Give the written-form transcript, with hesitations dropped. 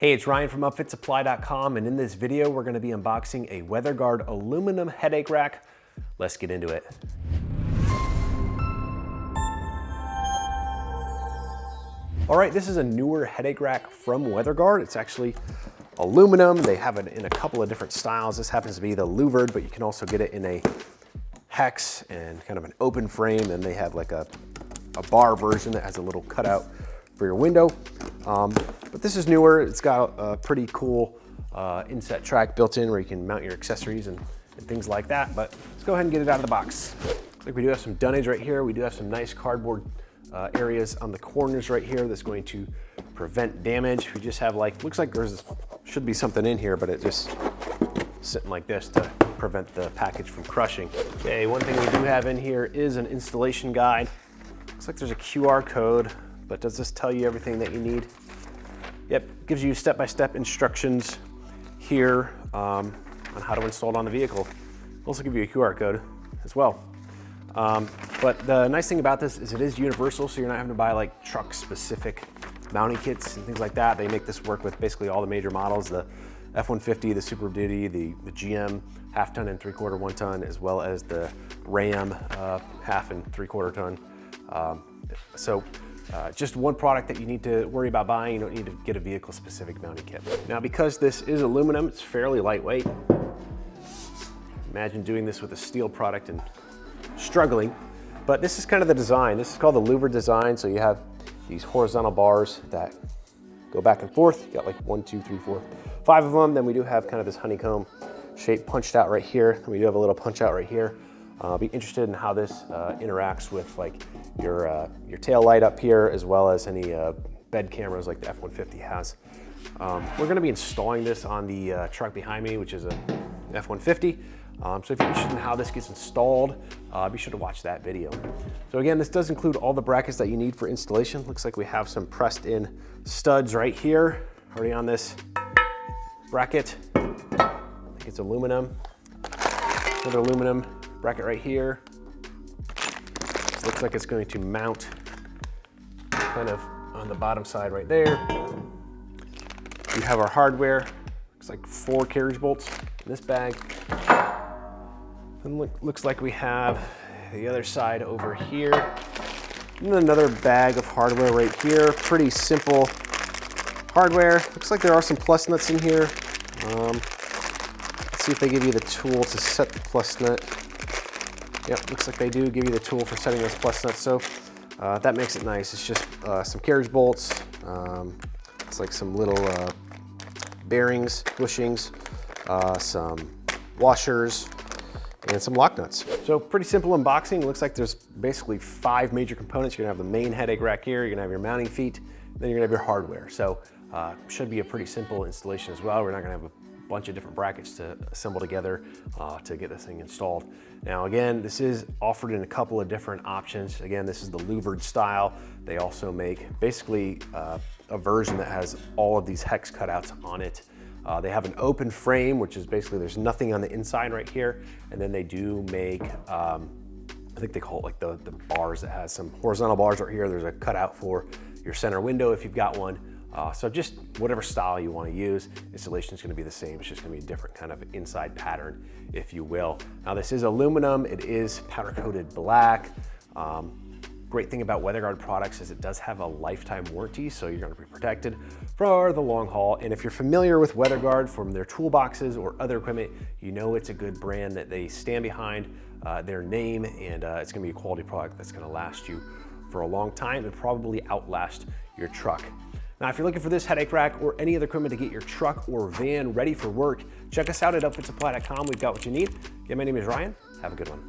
Hey, it's Ryan from UpfitSupply.com, and in this video, we're gonna be unboxing a WeatherGuard aluminum headache rack. Let's get into it. All right, this is a newer headache rack from WeatherGuard. It's actually aluminum. They have it in a couple of different styles. This happens to be the Louvered, but you can also get it in a hex and kind of an open frame, and they have like a bar version that has a little cutout for your window. But this is newer. It's got a pretty cool inset track built in where you can mount your accessories and things like that. But let's go ahead and get it out of the box. Looks like we do have some dunnage right here. We do have some nice cardboard areas on the corners right here that's going to prevent damage. We just have looks like should be something in here, but it just sitting like this to prevent the package from crushing. Okay, one thing we do have in here is an installation guide. Looks like there's a QR code, but does this tell you everything that you need? Yep, gives you step-by-step instructions here on how to install it on the vehicle. Also give you a QR code as well. But the nice thing about this is it is universal, so you're not having to buy like truck-specific mounting kits and things like that. They make this work with basically all the major models, the F-150, the Super Duty, the GM half-ton and three-quarter 1 ton, as well as the Ram half and three-quarter ton. Just one product that you need to worry about buying. You don't need to get a vehicle-specific mounting kit. Now, because this is aluminum, it's fairly lightweight. Imagine doing this with a steel product and struggling. But this is kind of the design. This is called the Louvered design. So you have these horizontal bars that go back and forth. You got like 1, 2, 3, 4, 5 of them. Then we do have kind of this honeycomb shape punched out right here. And we do have a little punch out right here. I'll be interested in how this interacts with like your tail light up here, as well as any bed cameras like the F-150 has. We're gonna be installing this on the truck behind me, which is a F-150. So if you're interested in how this gets installed, be sure to watch that video. So again, this does include all the brackets that you need for installation. Looks like we have some pressed in studs right here, already on this bracket. I think it's aluminum, another aluminum bracket right here. Looks like it's going to mount kind of on the bottom side right there. We have our hardware. Looks like 4 carriage bolts in this bag. And looks like we have the other side over here. And another bag of hardware right here. Pretty simple hardware. Looks like there are some plus nuts in here. Let's see if they give you the tool to set the plus nut. Yep, looks like they do give you the tool for setting those plus nuts, so that makes it nice. It's just some carriage bolts, it's like some little bearings, bushings, some washers, and some lock nuts. So pretty simple unboxing. Looks like there's basically 5 major components. You're gonna have the main headache rack here, you're gonna have your mounting feet, then you're gonna have your hardware. So should be a pretty simple installation as well. We're not gonna have a bunch of different brackets to assemble together to get this thing installed. Now again, this is offered in a couple of different options. Again, this is the Louvered style. They also make basically a version that has all of these hex cutouts on it. They have an open frame, which is basically there's nothing on the inside right here. And then they do make, I think they call it like the bars that has some horizontal bars right here. There's a cutout for your center window if you've got one. So just whatever style you want to use, installation is going to be the same. It's just going to be a different kind of inside pattern, if you will. Now this is aluminum. It is powder coated black. Great thing about WeatherGuard products is it does have a lifetime warranty, so you're going to be protected for the long haul. And if you're familiar with WeatherGuard from their toolboxes or other equipment, you know it's a good brand that they stand behind their name, and it's going to be a quality product that's going to last you for a long time and probably outlast your truck. Now, if you're looking for this headache rack or any other equipment to get your truck or van ready for work, check us out at UpfitSupply.com. We've got what you need. Again, my name is Ryan. Have a good one.